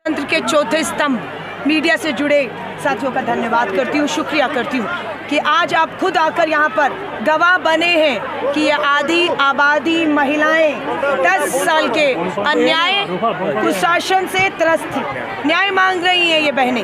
तंत्र के चौथे स्तंभ मीडिया से जुड़े साथियों का धन्यवाद करती हूँ, शुक्रिया करती हूँ कि आज आप खुद आकर यहाँ पर गवाह बने हैं कि ये आधी आबादी महिलाएं 10 साल के अन्याय कुशासन से त्रस्त थी, न्याय मांग रही हैं ये बहनें।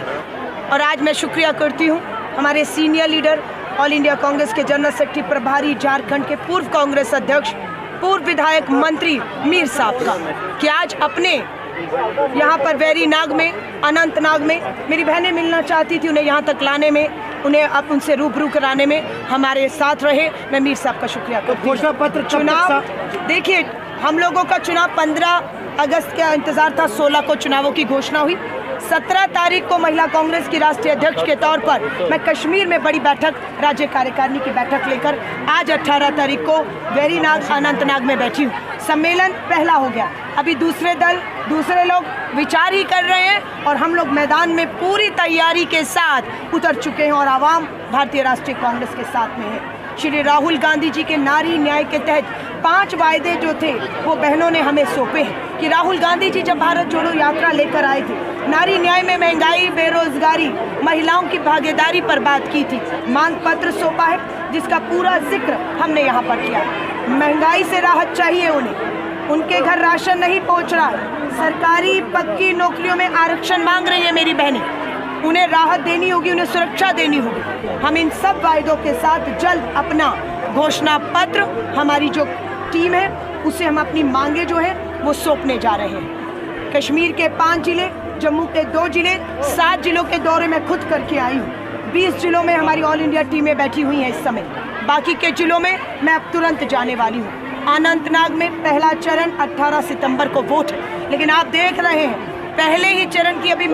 और आज मैं शुक्रिया करती हूँ हमारे senior leader, all India Congress के जनरल सेक्रेटरी प्रभारी, झारखंड के पूर्व कांग्रेस अध्यक्ष, पूर्व विधायक मंत्री मीर साहब का कि आज अपने यहाँ पर वेरीनाग में, अनंतनाग में मेरी बहनें मिलना चाहती थी, उन्हें यहाँ तक लाने में, उन्हें अब उनसे रूबरू कराने में हमारे साथ रहे। मैं मीर साहब का शुक्रिया करती हूँ। चुनाव देखिए, हम लोगों का चुनाव 15 अगस्त का इंतजार था, 16 को चुनावों की घोषणा हुई। 17 तारीख को महिला कांग्रेस की राष्ट्रीय अध्यक्ष के तौर पर मैं कश्मीर में बड़ी बैठक, राज्य कार्यकारिणी की बैठक लेकर आज 18 तारीख को वेरीनाग, अनंतनाग में बैठी हूँ। सम्मेलन पहला हो गया, अभी दूसरे दल, दूसरे लोग विचार ही कर रहे हैं और हम लोग मैदान में पूरी तैयारी के साथ उतर चुके हैं और आवाम भारतीय राष्ट्रीय कांग्रेस के साथ में है। श्री राहुल गांधी जी के नारी न्याय के तहत 5 वायदे जो थे वो बहनों ने हमें सौंपे हैं कि राहुल गांधी जी जब भारत जोड़ो यात्रा लेकर आए थे, नारी न्याय में महंगाई, बेरोजगारी, महिलाओं की भागीदारी पर बात की थी। मांग पत्र सौंपा है जिसका पूरा जिक्र हमने यहाँ पर किया। महंगाई से राहत चाहिए उन्हें, उनके घर राशन नहीं पहुँच रहा है, सरकारी पक्की नौकरियों में आरक्षण मांग रही है मेरी बहनें, उन्हें राहत देनी होगी, उन्हें सुरक्षा देनी होगी। हम इन सब वायदों के साथ जल्द अपना घोषणा पत्र, हमारी जो टीम है उसे हम अपनी मांगे जो है वो सौंपने जा रहे हैं। कश्मीर के 5 जिले, जम्मू के 2 जिले, 7 जिलों के दौरे में खुद करके आई हूँ। 20 जिलों में हमारी ऑल इंडिया टीमें बैठी हुई हैं इस समय, बाकी के जिलों में मैं अब तुरंत जाने वाली हूँ। अनंतनाग में पहला चरण 18 सितंबर को वोट है, लेकिन आप देख रहे हैं पहले ही चरण की अभी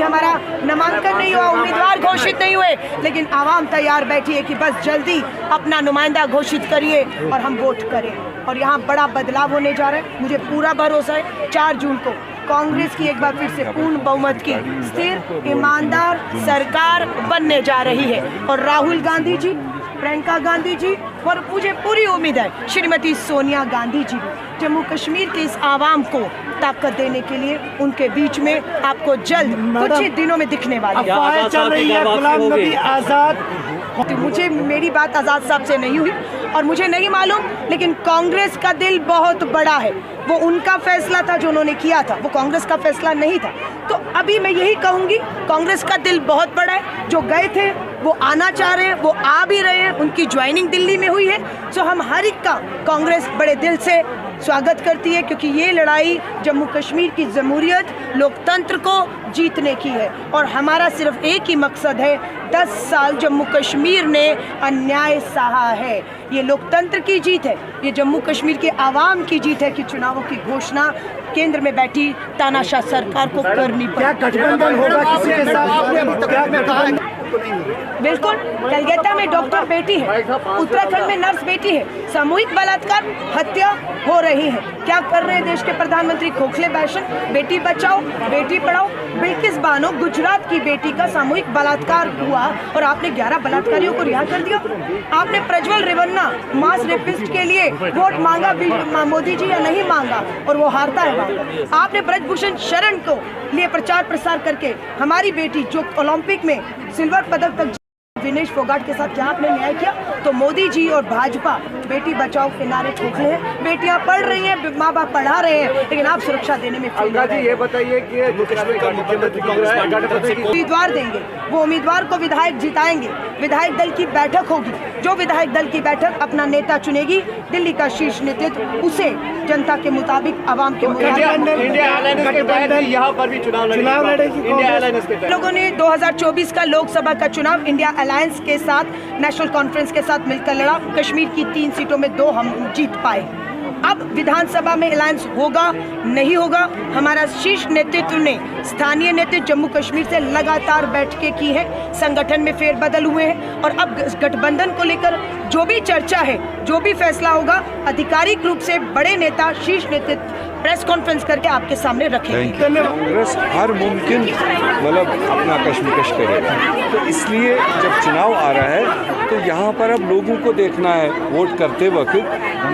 हमारा नामांकन नहीं हुआ, उम्मीदवार घोषित नहीं हुए, लेकिन आवाम तैयार बैठी है कि बस जल्दी अपना नुमाइंदा घोषित करिए और हम वोट करें। और यहाँ बड़ा बदलाव होने जा रहा है, मुझे पूरा भरोसा है 4 जून को कांग्रेस की एक बार फिर से पूर्ण बहुमत की स्थिर ईमानदार सरकार बनने जा रही है। और राहुल गांधी जी, प्रियंका गांधी जी और मुझे पूरी उम्मीद है श्रीमती सोनिया गांधी जी भी जम्मू कश्मीर के इस आवाम को ताकत देने के लिए उनके बीच में आपको जल्द कुछ ही दिनों में दिखने वाली है। चल रही है गुलाम नबी आज़ाद। तो मुझे, मेरी बात आज़ाद साहब से नहीं हुई और मुझे नहीं मालूम, लेकिन कांग्रेस का दिल बहुत बड़ा है। वो उनका फैसला था जो उन्होंने किया था, वो कांग्रेस का फैसला नहीं था। तो अभी मैं यही कहूँगी, कांग्रेस का दिल बहुत बड़ा है। जो गए थे वो आना चाह रहे हैं, वो आ भी रहे हैं, उनकी ज्वाइनिंग दिल्ली में हुई है। सो हम हर एक का कांग्रेस बड़े दिल से स्वागत करती है, क्योंकि ये लड़ाई जम्मू कश्मीर की जमहूरियत, लोकतंत्र को जीतने की है। और हमारा सिर्फ एक ही मकसद है, 10 साल जम्मू कश्मीर ने अन्याय सहा है। ये लोकतंत्र की जीत है, ये जम्मू कश्मीर के आवाम की जीत है कि चुनावों की घोषणा केंद्र में बैठी तानाशाह सरकार को करनी पड़ी। क्या गठबंधन होगा किसी के साथ? बिल्कुल, कलकत्ता में डॉक्टर बेटी है, उत्तराखंड में नर्स बेटी है, सामूहिक बलात्कार, हत्या हो रही है। क्या कर रहे हैं देश के प्रधानमंत्री? खोखले भाषण, बेटी बचाओ बेटी पढ़ाओ। बिल्किस बानो, गुजरात की बेटी का सामूहिक बलात्कार हुआ और आपने 11 बलात्कारियों को रिहा कर दिया। आपने प्रज्वल रेवन्ना, मास रेपिस्ट के लिए वोट मांगा मोदी जी या नहीं मांगा, और वो हारता है। आपने ब्रजभूषण शरण को लिए प्रचार प्रसार करके हमारी बेटी जो ओलंपिक में सिल्वर पदक तक, विनेश फोगाट के साथ क्या आपने न्याय किया? तो मोदी जी और भाजपा बेटी बचाओ के नारे ठोकले हैं। बेटियां पढ़ रही हैं, माँ बाप पढ़ा रहे हैं, लेकिन आप सुरक्षा देने में फेल हो रहे हैं। ये बताइए कि उम्मीदवार देंगे, वो उम्मीदवार को विधायक जिताएंगे, विधायक दल की बैठक होगी, जो विधायक दल की बैठक अपना नेता चुनेगी, दिल्ली का शीर्ष नेतृत्व उसे जनता के मुताबिक, आवाम के मुताबिक। यहाँ पर भी चुनाव लड़ेगी। लोगों ने 2024 का लोकसभा का चुनाव इंडिया अलायंस के साथ, नेशनल कॉन्फ्रेंस के साथ मिलकर लड़ा। कश्मीर की 3 सीटों में 2 हम जीत पाए। अब विधानसभा में अलायंस होगा नहीं होगा, हमारा शीर्ष नेतृत्व ने, स्थानीय नेतृत्व जम्मू कश्मीर से लगातार बैठकें की हैं, संगठन में फेरबदल हुए हैं और अब गठबंधन को लेकर जो भी चर्चा है, जो भी फैसला होगा, आधिकारिक रूप से बड़े नेता, शीर्ष नेतृत्व प्रेस कॉन्फ्रेंस करके आपके सामने रखेंगे। कांग्रेस हर मुमकिन मतलब अपना कश्मकश करेगा, तो इसलिए जब चुनाव आ रहा है तो यहाँ पर अब लोगों को देखना है वोट करते वक्त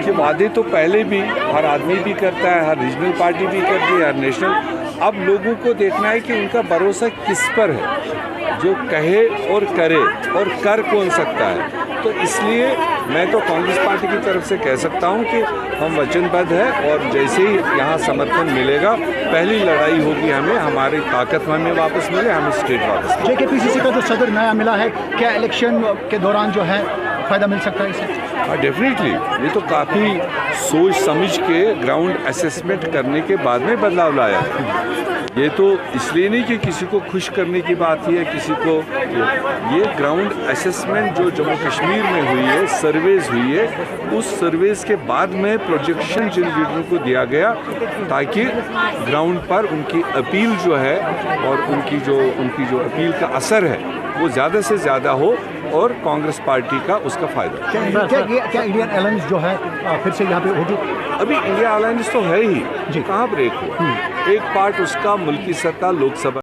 कि वादे तो पहले भी हर आदमी भी करता है, हर रीजनल पार्टी भी करती है, हर नेशनल अब लोगों को देखना है कि उनका भरोसा किस पर है, जो कहे और करे, और कर कौन सकता है। तो इसलिए मैं तो कांग्रेस पार्टी की तरफ से कह सकता हूं कि हम वचनबद्ध हैं, और जैसे ही यहाँ समर्थन मिलेगा, पहली लड़ाई होगी हमें, हमारी ताकत हमें वापस मिले, हमें स्टेट वापस मिले। JKPCC का जो सदर नया मिला है, क्या इलेक्शन के दौरान जो है फ़ायदा मिल सकता है इससे? हाँ, डेफिनेटली। ये तो काफ़ी सोच समझ के ग्राउंड असेसमेंट करने के बाद में बदलाव लाया है। ये तो इसलिए नहीं कि किसी को खुश करने की बात ही है, किसी को ये ग्राउंड असेसमेंट जो जम्मू कश्मीर में हुई है, सर्वेज हुई है, उस सर्वेज के बाद में प्रोजेक्शन जिन लीडरों को दिया गया, ताकि ग्राउंड पर उनकी अपील जो है और उनकी जो अपील का असर है वो ज़्यादा से ज़्यादा हो, और कांग्रेस पार्टी का उसका फ़ायदा। क्या इंडियन अलायंस जो है फिर से यहाँ पे होगी? अभी इंडिया अलायंस तो है ही, कहाँ ब्रेक हुआ। एक पार्ट उसका मुल्की सत्ता लोकसभा